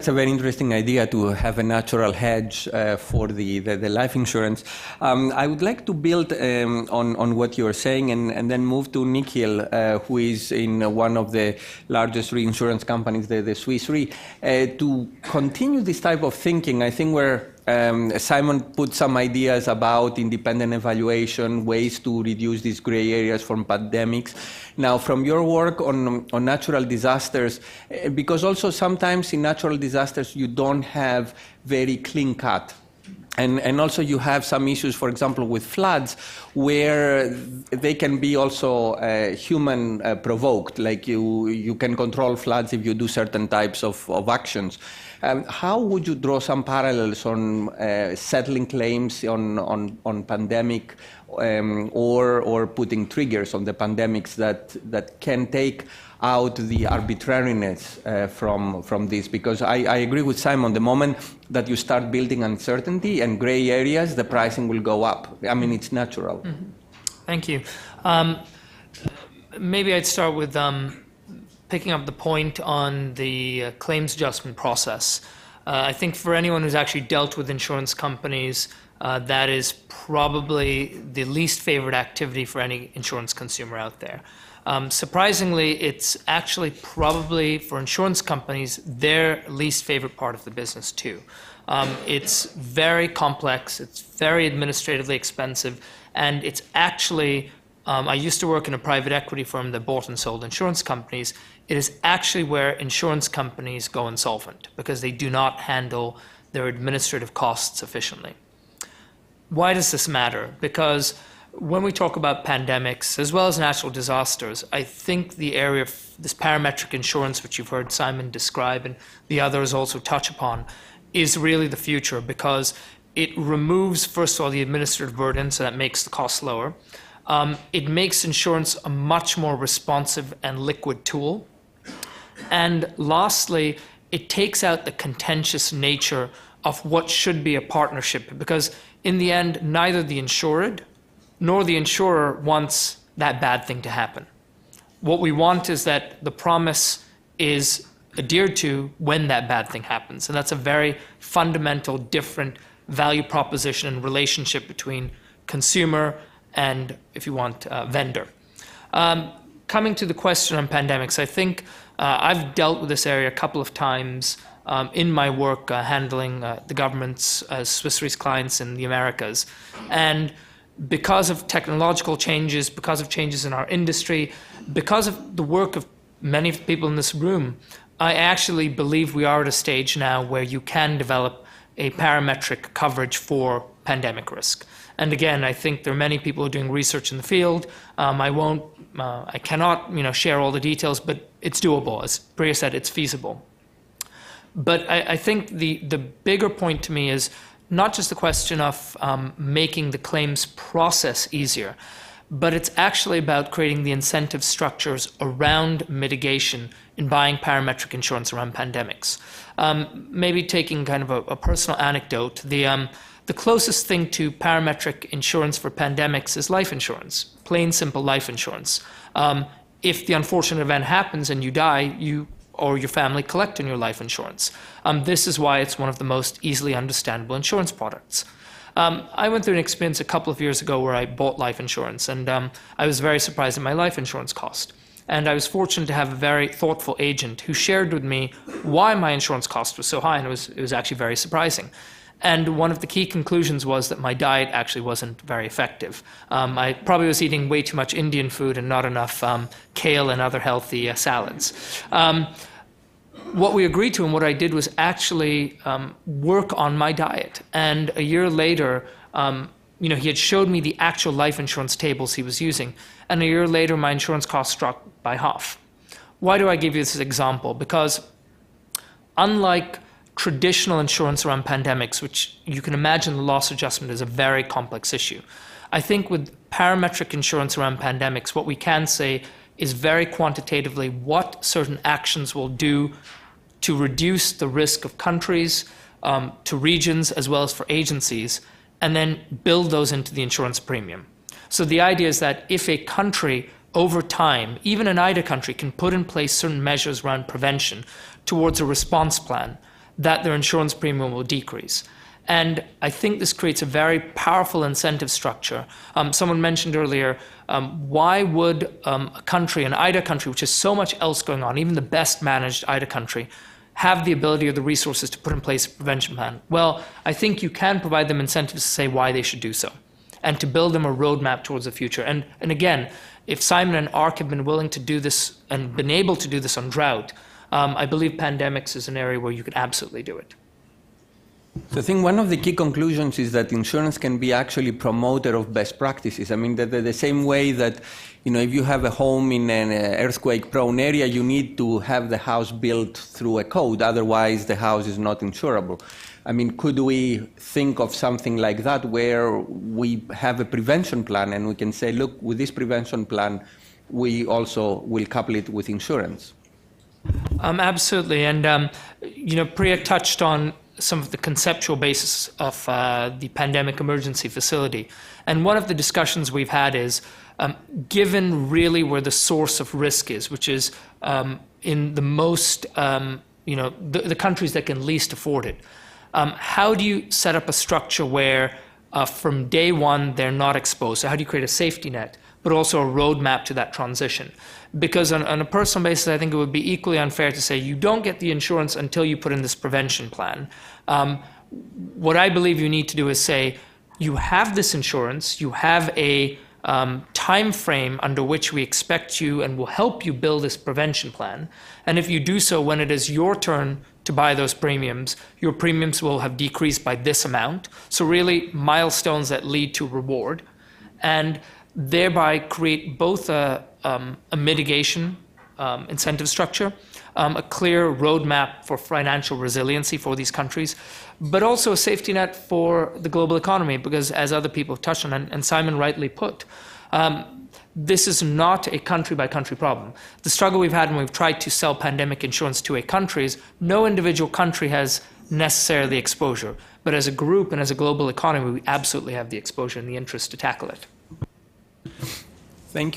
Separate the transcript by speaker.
Speaker 1: It's a very interesting idea to have a natural hedge for the life insurance. I would like to build on what you're saying and then move to Nikhil, who is in one of the largest reinsurance companies, the Swiss Re, to continue this type of thinking. I think where Simon put some ideas about independent evaluation, ways to reduce these gray areas from pandemics. Now, from your work on natural disasters, because also sometimes in natural disasters you don't have very clean cut. And also you have some issues, for example, with floods, where they can be also human provoked, like you can control floods if you do certain types of actions. How would you draw some parallels on settling claims on pandemic or putting triggers on the pandemics that can take out the arbitrariness from this? Because I agree with Simon, the moment that you start building uncertainty and gray areas, the pricing will go up. I mean, it's natural.
Speaker 2: Mm-hmm. Thank you. Maybe I'd start with picking up the point on the claims adjustment process. I think for anyone who's actually dealt with insurance companies, that is probably the least favorite activity for any insurance consumer out there. Surprisingly, it's actually probably for insurance companies their least favorite part of the business too. It's very complex, it's very administratively expensive, and it's actually, I used to work in a private equity firm that bought and sold insurance companies. It is actually where insurance companies go insolvent because they do not handle their administrative costs efficiently. Why does this matter? Because when we talk about pandemics, as well as natural disasters, I think the area of this parametric insurance, which you've heard Simon describe and the others also touch upon, is really the future because it removes, first of all, the administrative burden, so that makes the cost lower. It makes insurance a much more responsive and liquid tool. And lastly, it takes out the contentious nature of what should be a partnership, because in the end, neither the insured nor the insurer wants that bad thing to happen. What we want is that the promise is adhered to when that bad thing happens. And that's a very fundamental, different value proposition and relationship between consumer and, if you want, vendor. Coming to the question on pandemics, I think I've dealt with this area a couple of times in my work handling the government's Swiss Re's clients in the Americas. And because of technological changes, because of changes in our industry, because of the work of many of the people in this room, I actually believe we are at a stage now where you can develop a parametric coverage for pandemic risk. And again, I think there are many people who are doing research in the field. I cannot, share all the details, but it's doable. As Priya said, it's feasible. But I think the bigger point to me is not just the question of making the claims process easier, but it's actually about creating the incentive structures around mitigation in buying parametric insurance around pandemics. Maybe taking kind of a personal anecdote, the closest thing to parametric insurance for pandemics is life insurance, plain simple life insurance. If the unfortunate event happens and you die, you or your family collect on your life insurance. This is why it's one of the most easily understandable insurance products. I went through an experience a couple of years ago where I bought life insurance, and I was very surprised at my life insurance cost. And I was fortunate to have a very thoughtful agent who shared with me why my insurance cost was so high, and it was actually very surprising. And one of the key conclusions was that my diet actually wasn't very effective. I probably was eating way too much Indian food and not enough kale and other healthy salads. What we agreed to and what I did was actually work on my diet. And a year later, he had showed me the actual life insurance tables he was using. And a year later, my insurance costs dropped by half. Why do I give you this example? Because unlike traditional insurance around pandemics, which you can imagine the loss adjustment is a very complex issue, I think with parametric insurance around pandemics, what we can say is very quantitatively what certain actions will do to reduce the risk of countries, to regions, as well as for agencies, and then build those into the insurance premium. So the idea is that if a country over time, even an IDA country, can put in place certain measures around prevention towards a response plan, that their insurance premium will decrease. And I think this creates a very powerful incentive structure. Someone mentioned earlier, why would a country, an IDA country, which has so much else going on, even the best managed IDA country, have the ability or the resources to put in place a prevention plan? Well, I think you can provide them incentives to say why they should do so, and to build them a roadmap towards the future. And again, if Simon and ARC have been willing to do this and been able to do this on drought, I believe pandemics is an area where you could absolutely do it.
Speaker 1: So I think one of the key conclusions is that insurance can be actually promoter of best practices. I mean, the same way that, if you have a home in an earthquake-prone area, you need to have the house built through a code, otherwise the house is not insurable. I mean, could we think of something like that where we have a prevention plan and we can say, look, with this prevention plan, we also will couple it with insurance?
Speaker 2: Absolutely. And, Priya touched on some of the conceptual basis of the pandemic emergency facility. And one of the discussions we've had is, given really where the source of risk is, which is in the most, the countries that can least afford it, how do you set up a structure where from day one they're not exposed? So how do you create a safety net, but also a roadmap to that transition? Because on a personal basis, I think it would be equally unfair to say you don't get the insurance until you put in this prevention plan. What I believe you need to do is say, you have this insurance, you have a time frame under which we expect you and will help you build this prevention plan. And if you do so when it is your turn to buy those premiums, your premiums will have decreased by this amount. So really milestones that lead to reward, and thereby create both a mitigation incentive structure, a clear roadmap for financial resiliency for these countries, but also a safety net for the global economy, because as other people have touched on, and Simon rightly put, this is not a country-by-country problem. The struggle we've had when we've tried to sell pandemic insurance to a country is no individual country has necessarily exposure, but as a group and as a global economy, we absolutely have the exposure and the interest to tackle it.
Speaker 1: Thank you.